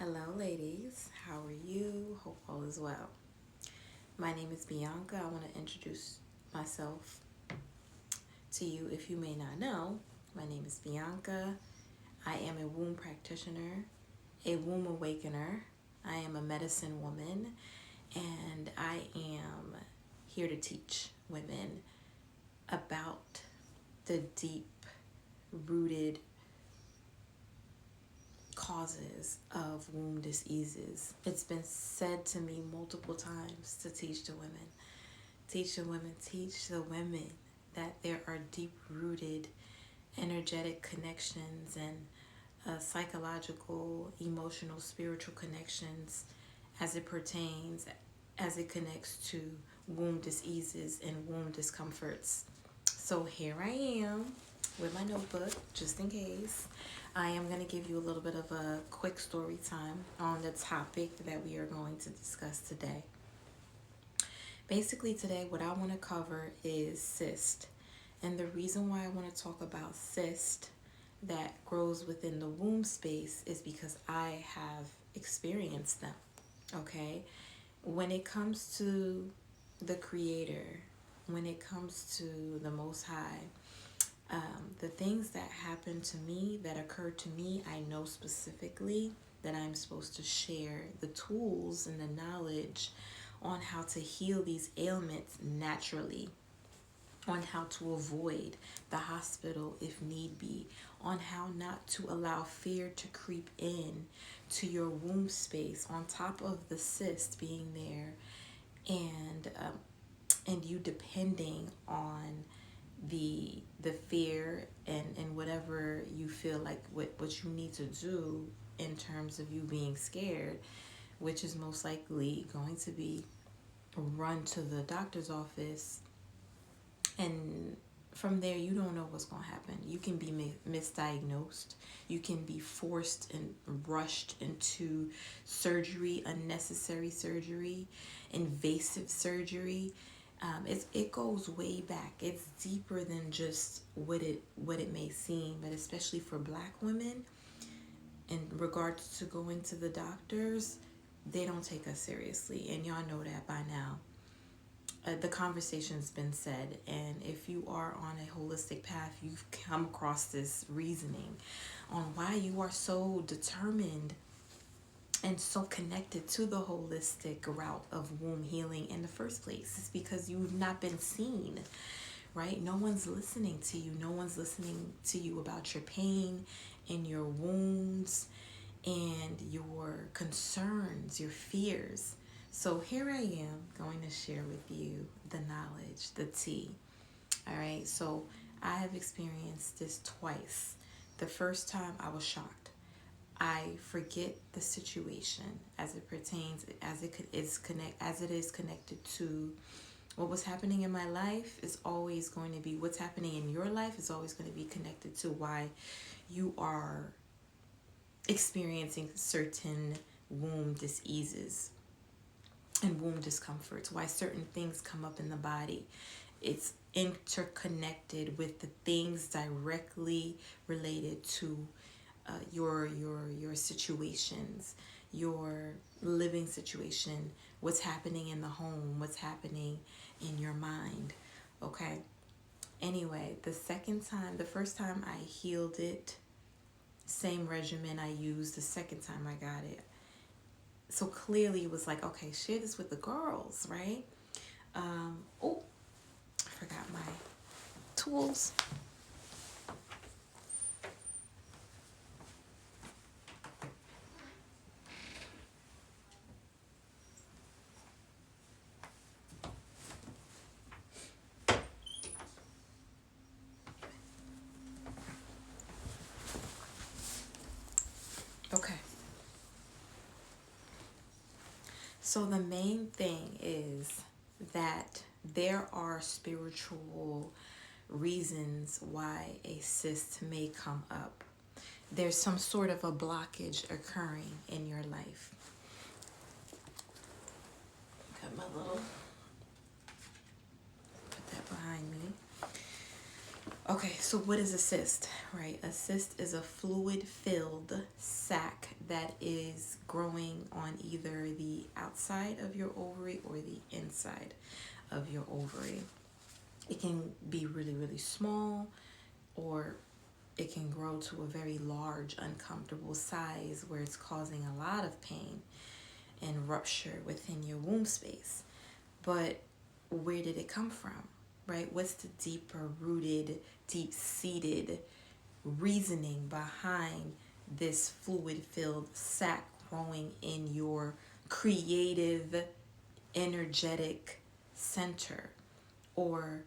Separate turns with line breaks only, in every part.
Hello, ladies. How are you? Hope all is well. My name is Bianca. I want to introduce myself to you if you may not know. My name is Bianca. I am a womb practitioner, a womb awakener. I am a medicine woman, and I am here to teach women about the deep rooted causes of womb diseases. It's been said to me multiple times to teach the women, teach the women that there are deep rooted energetic connections and psychological, emotional, spiritual connections as it pertains, as it connects to womb diseases and womb discomforts. So here I am with my notebook, just in case. I am going to give you a little bit of a quick story time on the topic that we are going to discuss today. Basically today what I want to cover is cyst. And the reason why I want to talk about cyst that grows within the womb space is because I have experienced them. Okay? When it comes to the Creator, when it comes to the Most High, the things that happen to me, that occur to me, I know specifically that I'm supposed to share the tools and the knowledge on how to heal these ailments naturally, on how to avoid the hospital if need be, on how not to allow fear to creep in to your womb space, on top of the cyst being there, and you depending on the fear and whatever you feel like what you need to do in terms of you being scared, which is most likely going to be run to the doctor's office, and from there you don't know what's going to happen. You can be misdiagnosed, you can be forced and rushed into surgery, unnecessary surgery, invasive surgery. It goes way back. It's deeper than just what it may seem, but especially for Black women, in regards to going to the doctors, they don't take us seriously, and y'all know that by now. The conversation's been said, and if you are on a holistic path, you've come across this reasoning on why you are so determined and so connected to the holistic route of womb healing in the first place. It's because you've not been seen, right? No one's listening to you. No one's listening to you about your pain and your wounds and your concerns, your fears. So here I am going to share with you the knowledge, the tea. All right, so I have experienced this twice. The first time I was shocked. I forget the situation as it pertains, as it is connected to what was happening in my life. Is always going to be what's happening in your life is always going to be connected to why you are experiencing certain womb diseases and womb discomforts, why certain things come up in the body. It's interconnected with the things directly related to your situations, your living situation, what's happening in the home, what's happening in your mind. Okay. Anyway, the first time I healed it, same regimen I used the second time I got it. So clearly it was like, okay, share this with the girls, right? Oh, I forgot my tools. Okay. So the main thing is that there are spiritual reasons why a cyst may come up. There's some sort of a blockage occurring in your life. Got my little, put that behind me. Okay, so what is a cyst, right? A cyst is a fluid-filled sac that is growing on either the outside of your ovary or the inside of your ovary. It can be really, really small, or it can grow to a very large, uncomfortable size where it's causing a lot of pain and rupture within your womb space. But where did it come from, right? What's the deeper rooted, deep seated reasoning behind this fluid filled sac growing in your creative, energetic center, or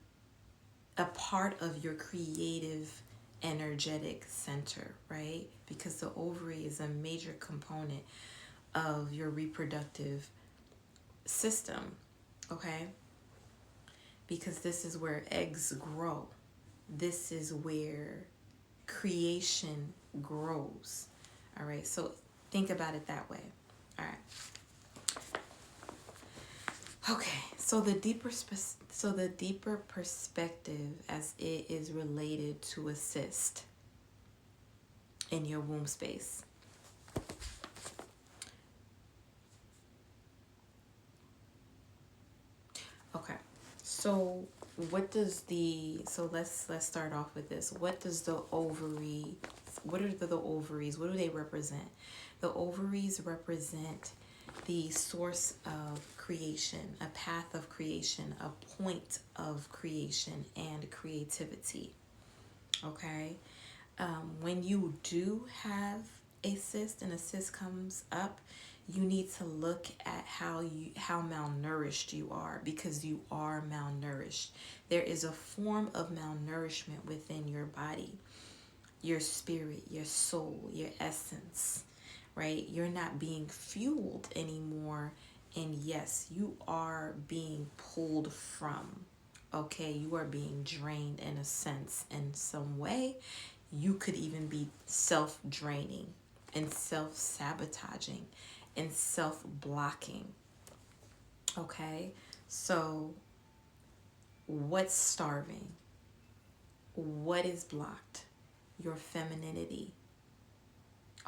a part of your creative, energetic center, right? Because the ovary is a major component of your reproductive system, okay? Because this is where eggs grow. This is where creation grows. All right, so think about it that way. All right. Okay, so the deeper perspective as it is related to a cyst in your womb space. Okay. So what does let's start off with this. What does the ovary, what are the ovaries, what do they represent? The ovaries represent the source of creation, a path of creation, a point of creation and creativity. Okay? When you do have a cyst and a cyst comes up, you need to look at how malnourished you are, because you are malnourished. There is a form of malnourishment within your body, your spirit, your soul, your essence, right? You're not being fueled anymore, and yes, you are being pulled from. Okay, you are being drained in a sense, in some way. You could even be self-draining and self-sabotaging and self-blocking. Okay, so what's starving? What is blocked? Your femininity.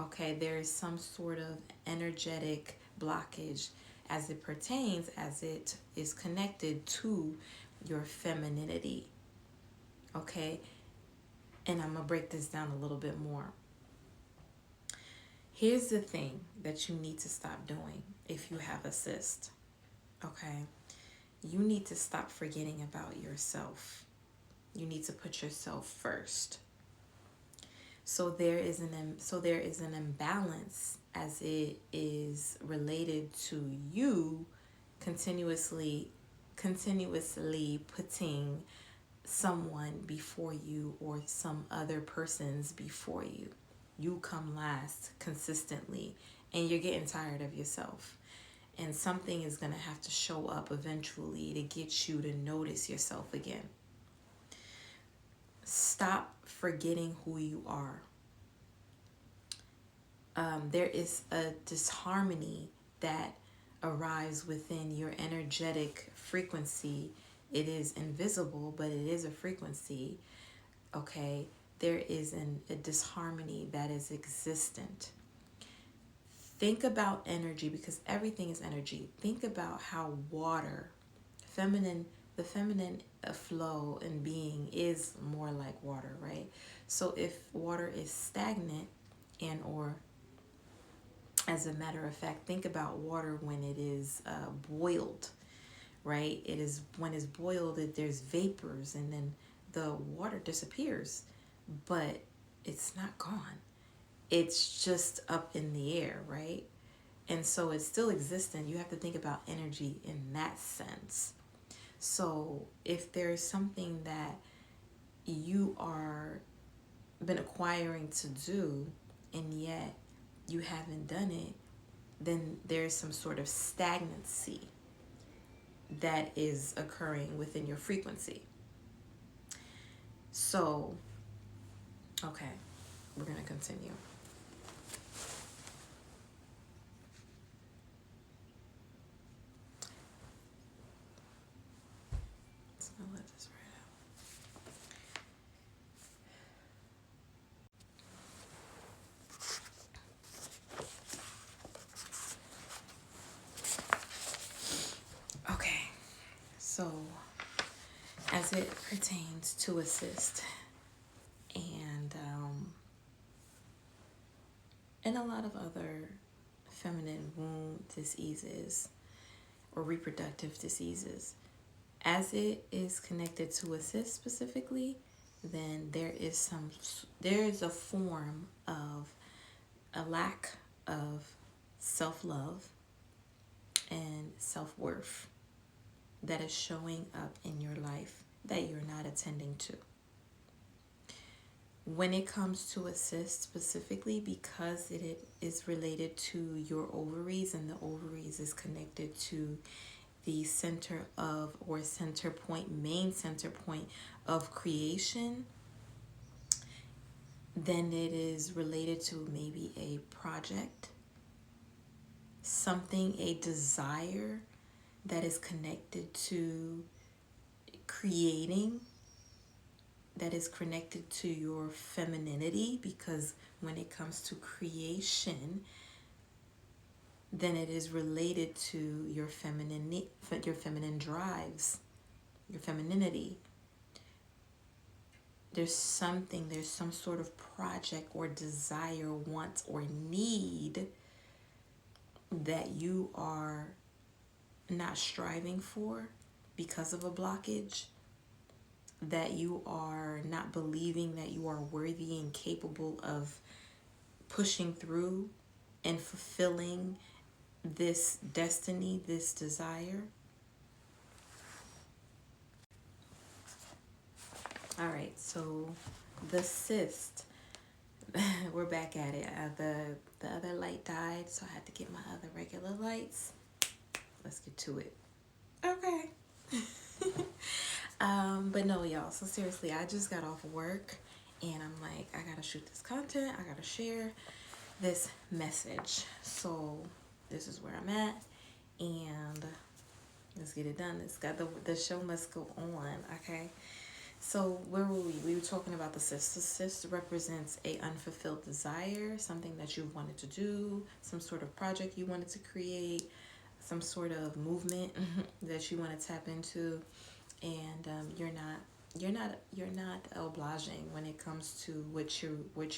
Okay, there is some sort of energetic blockage as it pertains, as it is connected to your femininity. Okay, and I'm going to break this down a little bit more. Here's the thing that you need to stop doing if you have a cyst. Okay, you need to stop forgetting about yourself. You need to put yourself first. So there is an imbalance as it is related to you continuously putting someone before you or some other persons before you. You come last consistently, and you're getting tired of yourself. And something is going to have to show up eventually to get you to notice yourself again. Stop forgetting who you are. There is a disharmony that arrives within your energetic frequency. It is invisible, but it is a frequency. Okay, there is a disharmony that is existent. Think about energy, because everything is energy. Think about how water, the feminine flow and being is more like water, right? So if water is stagnant, and or as a matter of fact, think about water when it is boiled, right? It is when it's boiled, there's vapors, and then the water disappears, but it's not gone. It's just up in the air, right? And so it's still existent. You have to think about energy in that sense. So if there's something that you are been acquiring to do, and yet you haven't done it, then there's some sort of stagnancy that is occurring within your frequency. So, okay, we're going to continue. So let this right out. as it pertains to a cyst and a lot of other feminine wound diseases or reproductive diseases. As it is connected to a cyst specifically, then there is a form of a lack of self-love and self-worth that is showing up in your life that you're not attending to. When it comes to a cyst specifically, because it is related to your ovaries, and the ovaries is connected to the center of, or center point, main center point of creation, then it is related to maybe a project, something, a desire that is connected to creating, that is connected to your femininity, because when it comes to creation, then it is related to your feminine drives, your femininity. There's some sort of project or desire, want, or need that you are not striving for because of a blockage, that you are not believing that you are worthy and capable of pushing through and fulfilling this destiny, this desire. All right, so the cyst, we're back at it. The other light died, so I had to get my other regular lights. Let's get to it. Okay. But no, y'all, so seriously, I just got off of work and I'm like, I gotta shoot this content, I gotta share this message. So this is where I'm at, and let's get it done. The show must go on, okay? So where were we? We were talking about the cyst. The cyst represents a unfulfilled desire, something that you wanted to do, some sort of project you wanted to create, some sort of movement that you want to tap into, and you're not obliging when it comes to what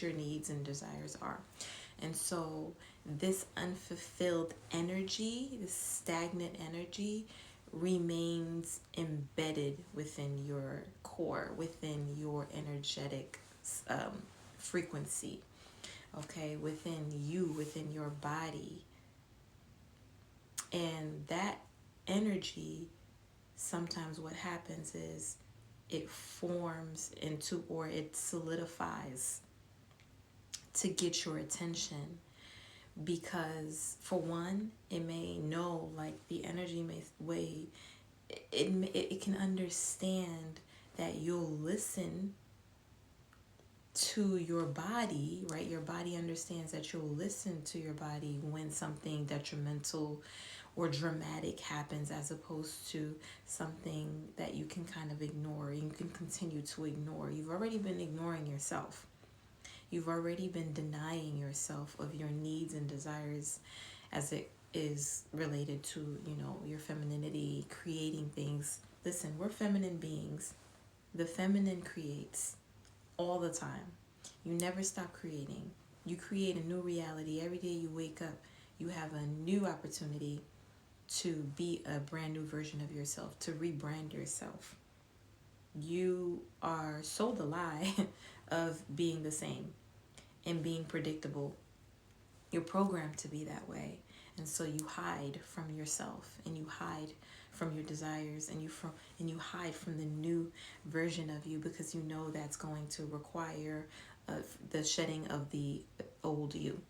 your needs and desires are. And so this unfulfilled energy, this stagnant energy, remains embedded within your core, within your energetic frequency, okay, within you, within your body. And that energy, sometimes what happens is it forms into, or it solidifies to get your attention, because for one, it may know, like the energy may weigh, it can understand that you'll listen to your body, right? Your body understands that you'll listen to your body when something detrimental or dramatic happens, as opposed to something that you can kind of ignore, you can continue to ignore. You've already been ignoring yourself. You've already been denying yourself of your needs and desires as it is related to, you know, your femininity, creating things. Listen, we're feminine beings. The feminine creates all the time. You never stop creating. You create a new reality. Every day you wake up, you have a new opportunity to be a brand new version of yourself, to rebrand yourself. You are sold the lie of being the same and being predictable. You're programmed to be that way. And so you hide from yourself, and you hide from your desires, and you hide from the new version of you, because you know that's going to require the shedding of the old you.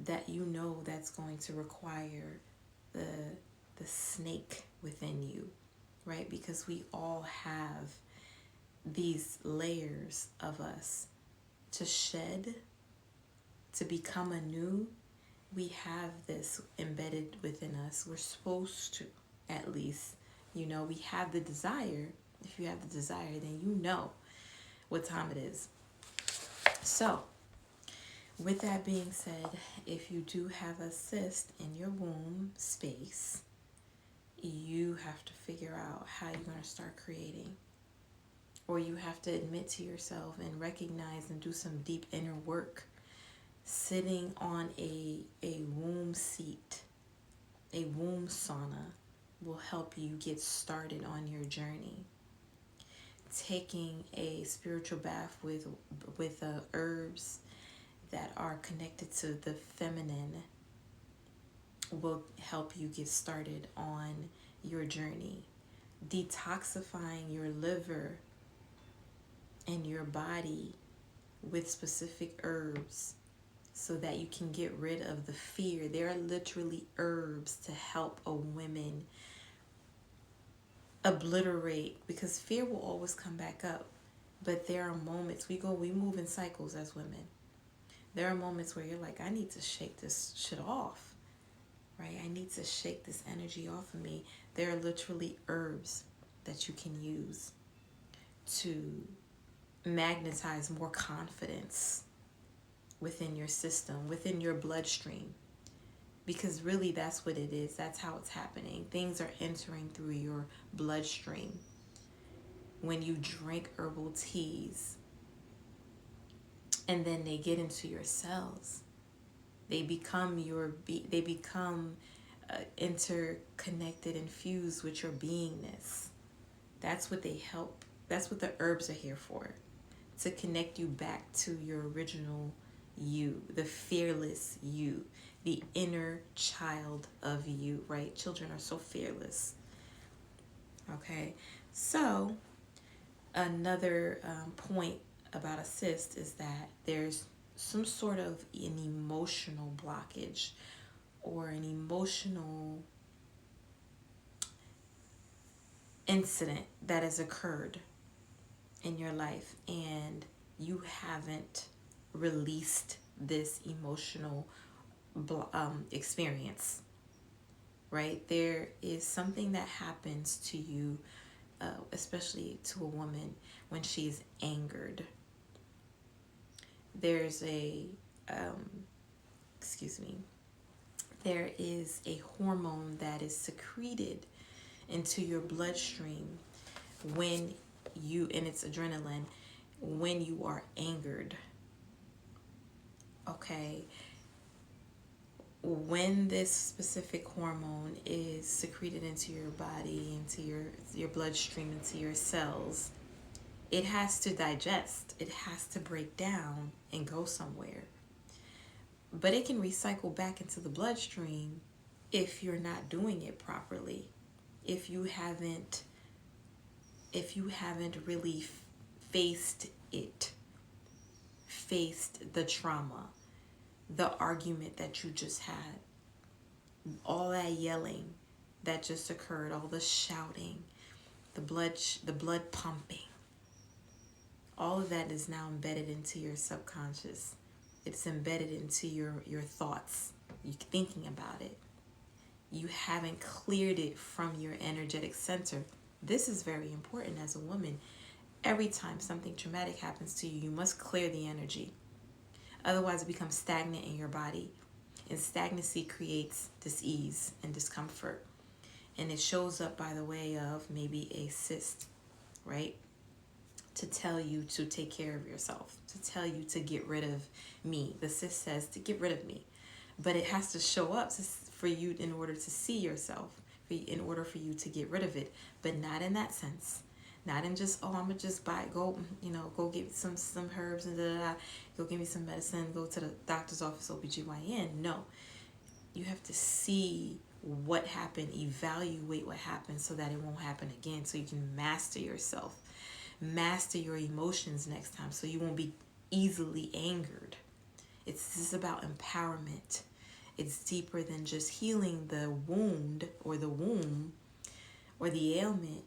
That you know that's going to require the snake within you, right? Because we all have these layers of us to shed, to become anew. We have this embedded within us. We're supposed to, at least, you know, we have the desire. If you have the desire, then you know what time it is. So, with that being said, if you do have a cyst in your womb space, you have to figure out how you're going to start creating. Or you have to admit to yourself and recognize and do some deep inner work. Sitting on a womb seat, a womb sauna, will help you get started on your journey. Taking a spiritual bath with herbs that are connected to the feminine will help you get started on your journey. Detoxifying your liver and your body with specific herbs so that you can get rid of the fear. There are literally herbs to help a woman obliterate, because fear will always come back up. But there are moments we move in cycles as women. There are moments where you're like, I need to shake this shit off, right? I need to shake this energy off of me. There are literally herbs that you can use to magnetize more confidence within your system, within your bloodstream. Because really that's what it is. That's how it's happening. Things are entering through your bloodstream. When you drink herbal teas and then they get into your cells, they become interconnected and fused with your beingness. That's what they help. That's what the herbs are here for. To connect you back to your original you, the fearless you, the inner child of you, right? Children are so fearless. Okay, so another point about a cyst is that there's some sort of an emotional blockage or an emotional incident that has occurred in your life, and you haven't released this emotional experience, right? There is something that happens to you, especially to a woman when she's angered. There's there is a hormone that is secreted into your bloodstream when and it's adrenaline, when you are angered. Okay, when this specific hormone is secreted into your body, into your bloodstream, into your cells, it has to digest, it has to break down and go somewhere. But it can recycle back into the bloodstream if you're not doing it properly. If you haven't really faced the trauma, the argument that you just had, all that yelling that just occurred, all the shouting, the blood pumping, all of that is now embedded into your subconscious. It's embedded into your thoughts. You're thinking about it. You haven't cleared it from your energetic center. This is very important as a woman. Every time something traumatic happens to you, you must clear the energy. Otherwise, it becomes stagnant in your body. And stagnancy creates dis-ease and discomfort. And it shows up by the way of maybe a cyst, right? To tell you to take care of yourself, to tell you to get rid of me. The cyst says to get rid of me. But it has to show up for you in order to see yourself, in order for you to get rid of it. But not in that sense. Not in just, I'm going to just go get some herbs and go give me some medicine, go to the doctor's office, OBGYN. No. You have to see what happened, evaluate what happened so that it won't happen again, so you can master yourself. Master your emotions next time so you won't be easily angered. This is about empowerment. It's deeper than just healing the wound or the womb or the ailment.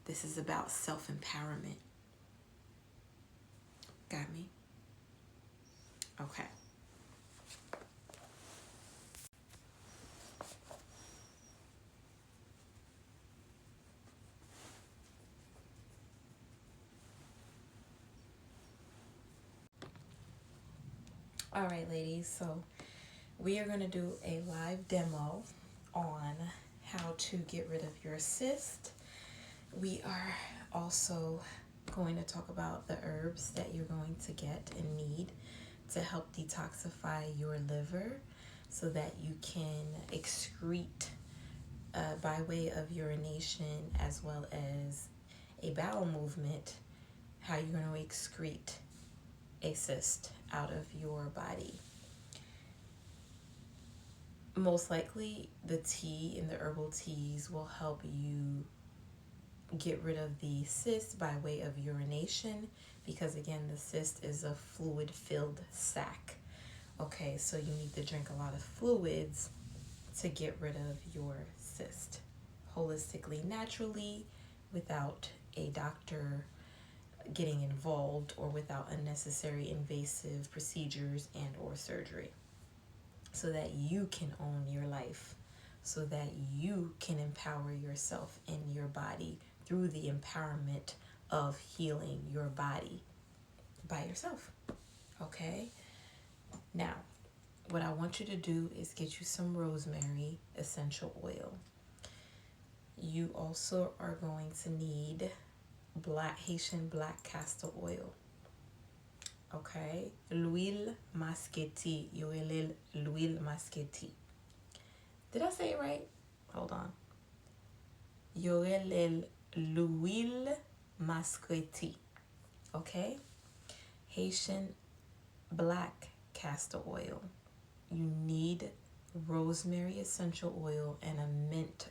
This is about self-empowerment. Got me? Okay. All right, ladies. So we are going to do a live demo on how to get rid of your cyst. We are also going to talk about the herbs that you're going to get and need to help detoxify your liver so that you can excrete by way of urination as well as a bowel movement, how you're going to excrete a cyst out of your body. Most likely the tea and the herbal teas will help you get rid of the cyst by way of urination, because again, the cyst is a fluid filled sac. Okay, so you need to drink a lot of fluids to get rid of your cyst holistically, naturally, without a doctor getting involved or without unnecessary invasive procedures and or surgery, so that you can own your life, so that you can empower yourself in your body through the empowerment of healing your body by yourself. Okay? Now, what I want you to do is get you some rosemary essential oil. You also are going to need Haitian black castor oil. Okay? L'huile masqueti. L'huile masqueti. Did I say it right? Hold on. L'huile masqueti. Okay? Haitian black castor oil. You need rosemary essential oil and a mint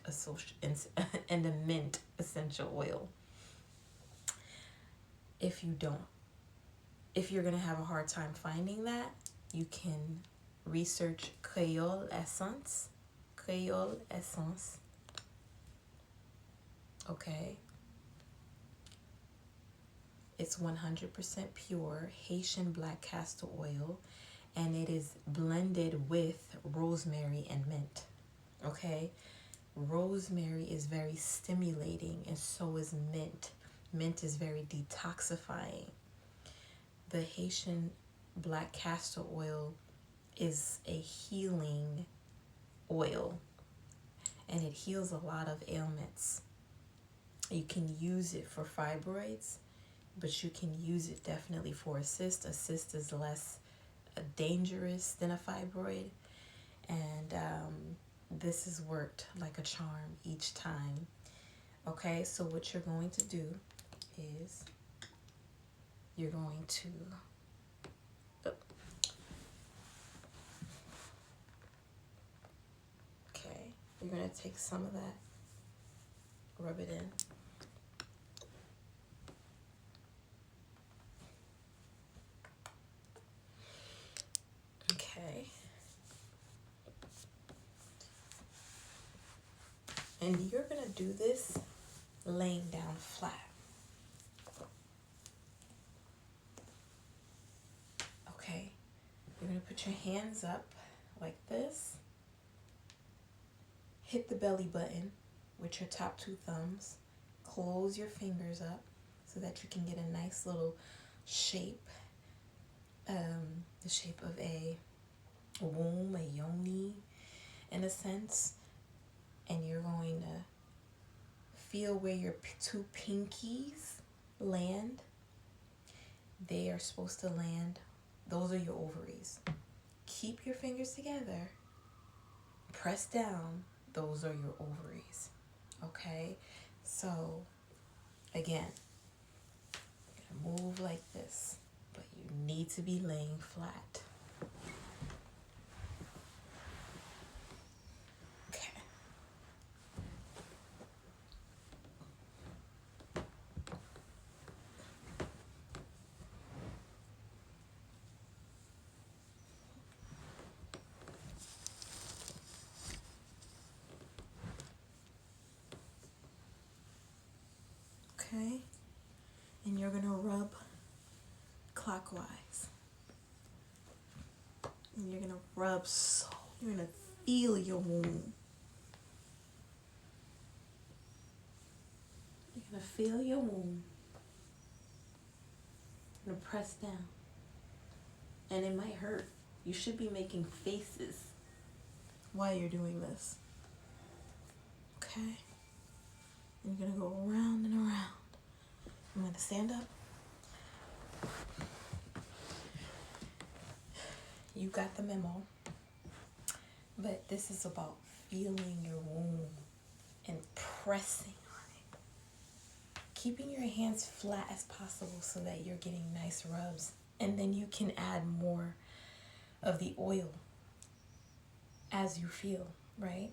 essential oil. If you're gonna have a hard time finding that, you can research Creole essence. Okay. It's 100% pure Haitian black castor oil, and it is blended with rosemary and mint. Okay? Rosemary is very stimulating, and so is mint. Mint is very detoxifying. The Haitian black castor oil is a healing oil, and it heals a lot of ailments. You can use it for fibroids, but you can use it definitely for a cyst. A cyst is less dangerous than a fibroid, and this has worked like a charm each time. Okay, so what you're going to do is you're going to you're going to take some of that, rub it in. Okay. And you're going to do this laying down flat. Okay. You're going to put your hands up like this. Hit the belly button with your top two thumbs. Close your fingers up so that you can get a nice little shape. The shape of a womb, a yoni, in a sense. And you're going to feel where your two pinkies land. They are supposed to land. Those are your ovaries. Keep your fingers together. Press down. Those are your ovaries. Okay? So, again, you're going to move like this, but you need to be laying flat. Okay. Okay, and you're gonna rub clockwise. And you're gonna rub you're gonna feel your womb. You're gonna feel your womb. You're gonna press down. And it might hurt. You should be making faces while you're doing this. Okay? And you're going to go around and around. I'm going to stand up. You got the memo. But this is about feeling your womb and pressing on it. Keeping your hands flat as possible so that you're getting nice rubs. And then you can add more of the oil as you feel, right?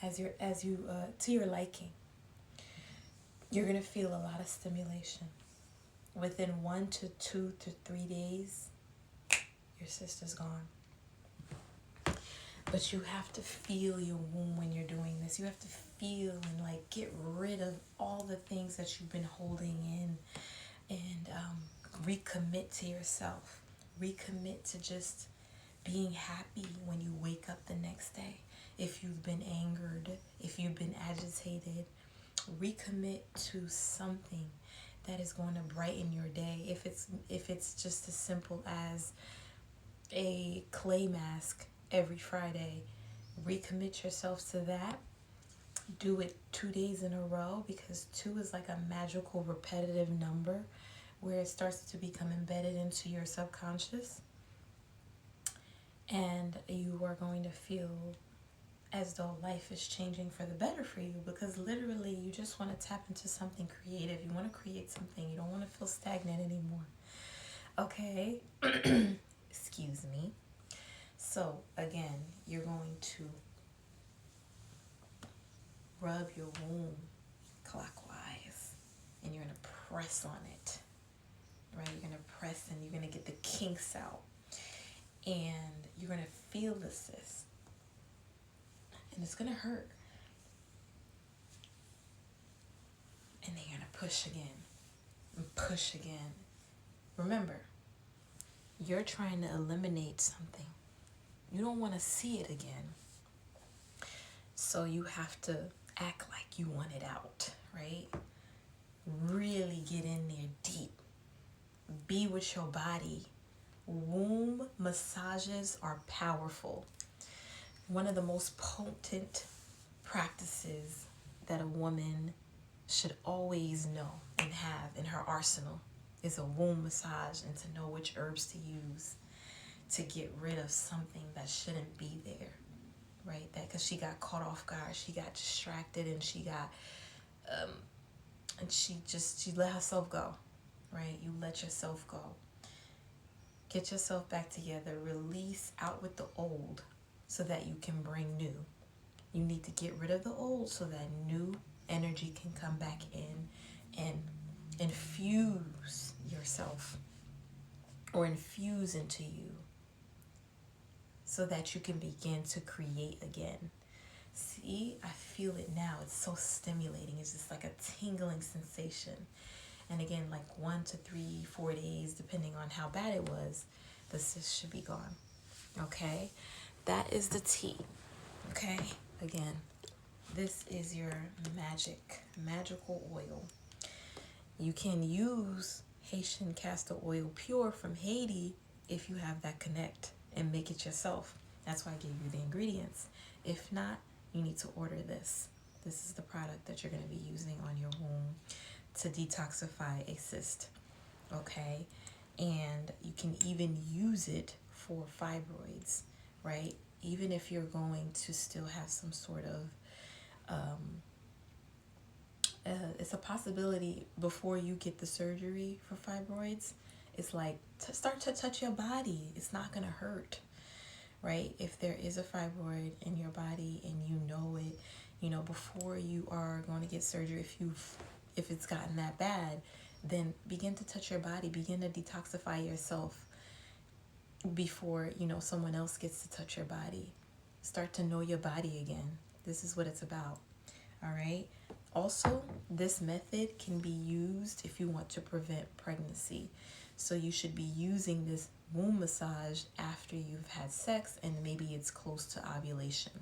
As you to your liking. You're going to feel a lot of stimulation. Within 1 to 2 to 3 days, your cyst is gone. But you have to feel your womb when you're doing this. You have to feel and like get rid of all the things that you've been holding in, and recommit to yourself. Recommit to just being happy when you wake up the next day. If you've been angered, if you've been agitated, recommit to something that is going to brighten your day. If it's just as simple as a clay mask every Friday, recommit yourself to that. Do it 2 days in a row, because 2 is like a magical repetitive number where it starts to become embedded into your subconscious, and you are going to feel as though life is changing for the better for you, because literally you just want to tap into something creative. You want to create something. You don't want to feel stagnant anymore. Okay? Excuse me. So again, you're going to rub your womb clockwise, and you're going to press on it, right? You're going to press, and you're going to get the kinks out, and you're going to feel the cyst, and it's going to hurt, and then you're going to push again and push again. Remember, you're trying to eliminate something. You don't want to see it again. So you have to act like you want it out, right? Really get in there deep. Be with your body. Womb massages are powerful. One of the most potent practices that a woman should always know and have in her arsenal is a womb massage, and to know which herbs to use to get rid of something that shouldn't be there, right? That because she got caught off guard, she got distracted, and she got and she let herself go, right? You let yourself go. Get yourself back together. Release out with the old so that you can bring new. You need to get rid of the old so that new energy can come back in and infuse yourself, or infuse into you, so that you can begin to create again. See, I feel it now. It's so stimulating. It's just like a tingling sensation. And again, like 1 to 3, 4 days, depending on how bad it was, the cyst should be gone. Okay? That is the tea. Okay? Again, this is your magical oil. You can use Haitian castor oil pure from Haiti if you have that connect, and make it yourself. That's why I gave you the ingredients. If not, you need to order this. This is the product that you're going to be using on your womb to detoxify a cyst. Okay? And you can even use it for fibroids, right? Even if you're going to still have some sort of it's a possibility before you get the surgery for fibroids. It's like start to touch your body. It's not going to hurt, right? If there is a fibroid in your body and you know it, before you are going to get surgery, if it's gotten that bad, then begin to touch your body. Begin to detoxify yourself before, someone else gets to touch your body. Start to know your body again. This is what it's about. All right? Also, this method can be used if you want to prevent pregnancy. So you should be using this womb massage after you've had sex and maybe it's close to ovulation.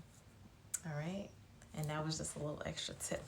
All right? And that was just a little extra tip.